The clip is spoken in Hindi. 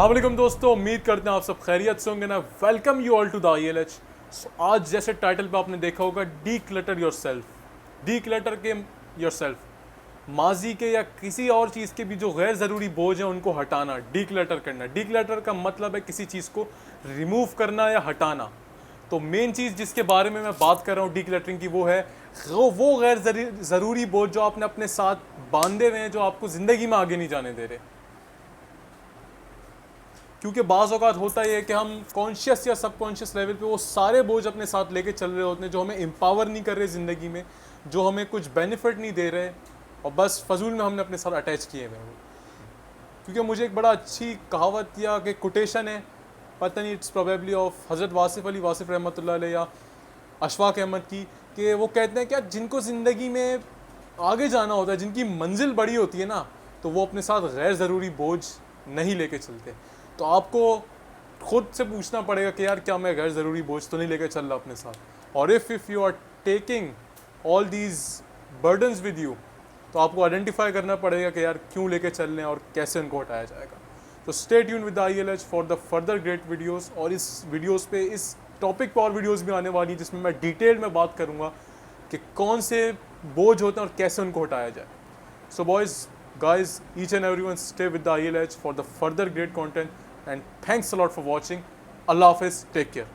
अस्सलाम वालेकुम दोस्तों, उम्मीद करते हैं आप सब खैरियत से होंगे ना। Welcome you all to the ILH। आज जैसे टाइटल पे आपने देखा होगा, declutter yourself. Declutter के योर सेल्फ, माजी के या किसी और चीज़ के भी जो गैर ज़रूरी बोझ हैं उनको हटाना, डी क्लटर करना। डी क्लटर का मतलब है किसी चीज़ को रिमूव करना या हटाना। तो मेन चीज़ जिसके बारे में मैं बात कर रहा हूँ डी क्लटरिंग की, वो है वो गैर ज़रूरी बोझ जो आपने अपने साथ बांधे हुए हैं, जो आपको ज़िंदगी में आगे नहीं जाने दे रहे। क्योंकि बाज़ औक़ात होता ही है कि हम कॉन्शियस या सबकॉन्शियस लेवल पे वो सारे बोझ अपने साथ लेके चल रहे होते हैं जो हमें एम्पावर नहीं कर रहे ज़िंदगी में, जो हमें कुछ बेनिफिट नहीं दे रहे, और बस फजूल में हमने अपने साथ अटैच किए हुए हैं। क्योंकि मुझे एक बड़ा अच्छी कहावत या कि कोटेशन है, पता नहीं, इट्स प्रोबेबली ऑफ हज़रत वासिफ़ अली वासिफ़ रहमतुल्लाह अलैह या अशफाक अहमद की, कि वो कहते हैं कि जिनको ज़िंदगी में आगे जाना होता है, जिनकी मंजिल बड़ी होती है ना, तो वो अपने साथ गैर ज़रूरी बोझ नहीं लेके चलते। तो आपको खुद से पूछना पड़ेगा कि यार क्या मैं गैर ज़रूरी बोझ तो नहीं लेकर चल रहा अपने साथ। और if you are taking all these burdens with you, तो आपको आइडेंटिफाई करना पड़ेगा कि यार क्यों लेके चल रहे हैं और कैसे उनको हटाया जाएगा। तो stay tune with ILH for the further great videos. और इस वीडियोस पे, इस टॉपिक पर और वीडियोस भी आने वाली जिसमें मैं डिटेल में बात करूँगा कि कौन से बोझ होते हैं और कैसे उनको हटाया जाए। So boys, guys, each and everyone stay with the ILH for the further great content, and thanks a lot for watching. Allah Hafiz, take care.